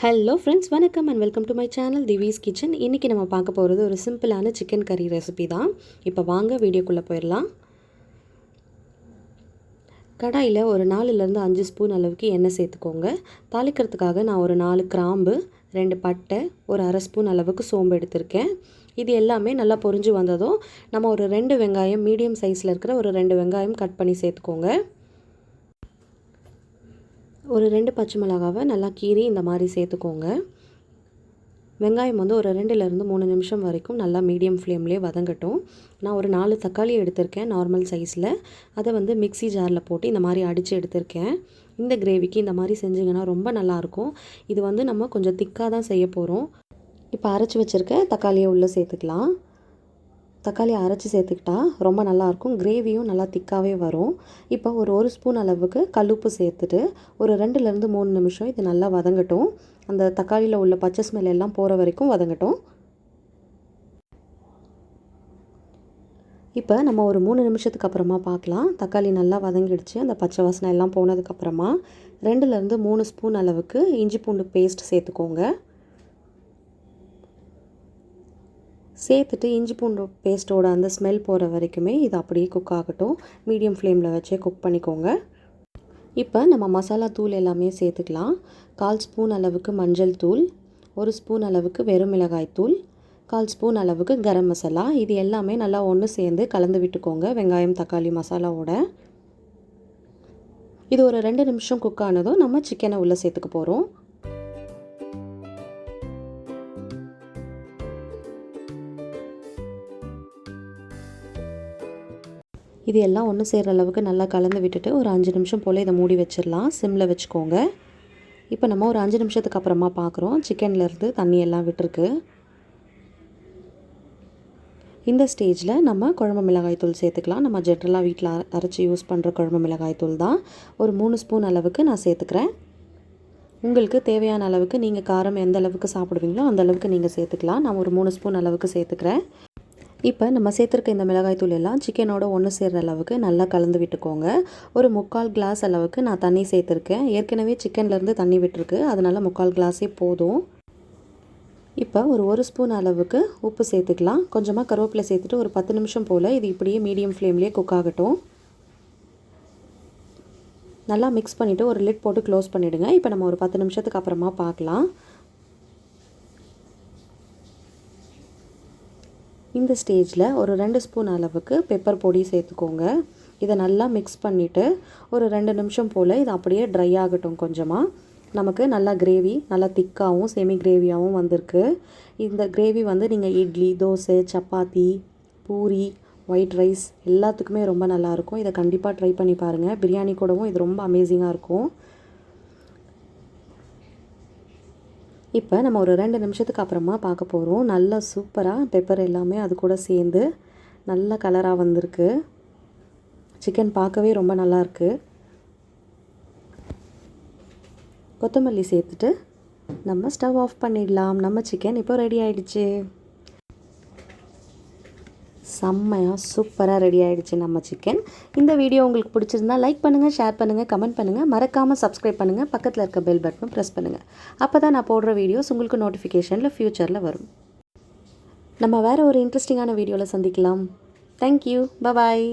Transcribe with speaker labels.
Speaker 1: Hello friends, வணக்கம் and welcome to my channel திவிஸ் kitchen. இன்றைக்கி நம்ம பார்க்க போகிறது ஒரு சிம்பிளான சிக்கன் கறி ரெசிபி தான். இப்போ வாங்க வீடியோக்குள்ளே போயிடலாம். கடாயில் ஒரு 4லேருந்து 5 ஸ்பூன் அளவுக்கு எண்ணெய் சேர்த்துக்கோங்க. தாளிக்கிறதுக்காக நான் ஒரு 4 கிராம்பு, 2 பட்டை, ஒரு அரை ஸ்பூன் அளவுக்கு சோம்பு எடுத்திருக்கேன். இது எல்லாமே நல்லா பொரிஞ்சு வந்ததும் நம்ம ஒரு 2 வெங்காயம், மீடியம் சைஸில் இருக்கிற ஒரு 2 வெங்காயம் கட் பண்ணி சேர்த்துக்கோங்க. ஒரு 2 பச்சை மிளகாவை நல்லா கீறி இந்த மாதிரி சேர்த்துக்கோங்க. வெங்காயம் வந்து ஒரு 2லேருந்து 3 நிமிஷம் வரைக்கும் நல்லா மீடியம் ஃப்ளேம்லேயே வதங்கட்டும். நான் ஒரு 4 தக்காளி எடுத்திருக்கேன் நார்மல் சைஸில். அதை வந்து மிக்ஸி ஜாரில் போட்டு இந்த மாதிரி அடித்து எடுத்திருக்கேன். இந்த கிரேவிக்கு இந்த மாதிரி செஞ்சிங்கன்னா ரொம்ப நல்லாயிருக்கும். இது வந்து நம்ம கொஞ்சம் திக்காக தான் செய்ய போகிறோம். இப்போ அரைச்சி வச்சுருக்க தக்காளியை உள்ளே சேர்த்துக்கலாம். தக்காளி அரைச்சி சேர்த்துக்கிட்டா ரொம்ப நல்லாயிருக்கும். கிரேவியும் நல்லா திக்காகவே வரும். இப்போ ஒரு ஸ்பூன் அளவுக்கு கல்லுப்பு சேர்த்துட்டு ஒரு 2லேருந்து 3 நிமிஷம் இது நல்லா வதங்கட்டும். அந்த தக்காளியில் உள்ள பச்சை ஸ்மெல் எல்லாம் போகிற வரைக்கும் வதங்கட்டும். இப்போ நம்ம ஒரு 3 நிமிஷத்துக்கு அப்புறமா பார்க்கலாம். தக்காளி நல்லா வதங்கிடுச்சு. அந்த பச்சை வாசனை எல்லாம் போனதுக்கப்புறமா 2லேருந்து 3 ஸ்பூன் அளவுக்கு இஞ்சி பூண்டு பேஸ்ட் சேர்த்துக்கோங்க. சேர்த்துட்டு இஞ்சி பூண்டு பேஸ்ட்டோட அந்த ஸ்மெல் போகிற வரைக்குமே இது அப்படியே குக் ஆகட்டும். மீடியம் ஃப்ளேமில் வச்சே குக் பண்ணிக்கோங்க. இப்போ நம்ம மசாலா தூள் எல்லாமே சேர்த்துக்கலாம். 1/4 ஸ்பூன் அளவுக்கு மஞ்சள் தூள், 1 ஸ்பூன் அளவுக்கு வெறும் மிளகாய் தூள், 1/4 ஸ்பூன் அளவுக்கு கரம் மசாலா. இது எல்லாமே நல்லா ஒன்று சேர்ந்து கலந்து விட்டுக்கோங்க வெங்காயம் தக்காளி மசாலாவோட. இது ஒரு 2 நிமிஷம் குக் ஆனதும் நம்ம சிக்கனை உள்ளே சேர்த்துக்க போகிறோம். இது எல்லாம் ஒன்று சேர்கிற அளவுக்கு நல்லா கலந்து விட்டுட்டு ஒரு 5 நிமிஷம் போல் இதை மூடி வச்சிடலாம். சிம்மில் வச்சுக்கோங்க. இப்போ நம்ம ஒரு 5 நிமிஷத்துக்கு அப்புறமா பார்க்குறோம். சிக்கன்லேருந்து தண்ணி எல்லாம் விட்டுருக்கு. இந்த ஸ்டேஜில் நம்ம குழம்பு மிளகாய் தூள் சேர்த்துக்கலாம். நம்ம ஜென்ரலாக வீட்டில் அரைச்சி யூஸ் பண்ணுற குழம்பு மிளகாய் தூள் தான். ஒரு 3 ஸ்பூன் அளவுக்கு நான் சேர்த்துக்கிறேன். உங்களுக்கு தேவையான அளவுக்கு நீங்கள் காரம் எந்த அளவுக்கு சாப்பிடுவீங்களோ அந்த அளவுக்கு நீங்கள் சேர்த்துக்கலாம். நான் ஒரு 3 ஸ்பூன் அளவுக்கு சேர்த்துக்கிறேன். இப்போ நம்ம சேர்த்துருக்க இந்த மிளகாய் தூள் எல்லாம் சிக்கனோட ஒன்று சேர்கிற அளவுக்கு நல்லா கலந்து விட்டுக்கோங்க. ஒரு 3/4 கிளாஸ் அளவுக்கு நான் தண்ணி சேர்த்துருக்கேன். ஏற்கனவே சிக்கன்லேருந்து தண்ணி விட்டுருக்கு, அதனால் 3/4 கிளாஸே போதும். இப்போ ஒரு ஸ்பூன் அளவுக்கு உப்பு சேர்த்துக்கலாம். கொஞ்சமாக கருவேப்பிலை சேர்த்துட்டு ஒரு 10 நிமிஷம் போல் இது இப்படியே மீடியம் ஃப்ளேம்லேயே குக் ஆகட்டும். நல்லா மிக்ஸ் பண்ணிவிட்டு ஒரு லிட் போட்டு க்ளோஸ் பண்ணிவிடுங்க. இப்போ நம்ம ஒரு 10 நிமிஷத்துக்கு அப்புறமா பார்க்கலாம். இந்த ஸ்டேஜில் ஒரு 2 ஸ்பூன் அளவுக்கு பெப்பர் பொடி சேர்த்துக்கோங்க. இதை நல்லா மிக்ஸ் பண்ணிவிட்டு ஒரு 2 நிமிஷம் போல் இது அப்படியே ட்ரை ஆகட்டும். கொஞ்சமாக நமக்கு நல்லா கிரேவி நல்லா திக்காகவும் செமி கிரேவியாகவும் வந்திருக்கு. இந்த கிரேவி வந்து நீங்கள் இட்லி, தோசை, சப்பாத்தி, பூரி, ஒயிட் ரைஸ் எல்லாத்துக்குமே ரொம்ப நல்லாயிருக்கும். இதை கண்டிப்பாக ட்ரை பண்ணி பாருங்கள். பிரியாணி கூடவும் இது ரொம்ப அமேசிங்காக இருக்கும். இப்போ நம்ம ஒரு 2 நிமிஷத்துக்கு அப்புறமா பார்க்க போகிறோம். நல்லா சூப்பராக பெப்பர் எல்லாமே அது கூட சேர்ந்து நல்ல கலராக வந்திருக்கு. சிக்கன் பார்க்கவே ரொம்ப நல்லாயிருக்கு. கொத்தமல்லி சேர்த்துட்டு நம்ம ஸ்டவ் ஆஃப் பண்ணிடலாம். நம்ம சிக்கன் இப்போ ரெடி ஆகிடுச்சு. செம்மையாக சூப்பராக ரெடி ஆகிடுச்சு நம்ம சிக்கன். இந்த வீடியோ உங்களுக்கு பிடிச்சிருந்தா லைக் பண்ணுங்கள், ஷேர் பண்ணுங்கள், கமெண்ட் பண்ணுங்கள். மறக்காமல் சப்ஸ்கிரைப் பண்ணுங்கள். பக்கத்தில் இருக்க பெல் பட்டனும் ப்ரெஸ் பண்ணுங்கள். அப்போ தான் நான் போடுற வீடியோஸ் உங்களுக்கு நோட்டிஃபிகேஷனில் ஃப்யூச்சரில் வரும். நம்ம வேறு ஒரு இன்ட்ரெஸ்டிங்கான வீடியோவில் சந்திக்கலாம். தேங்க்யூ. பாய்.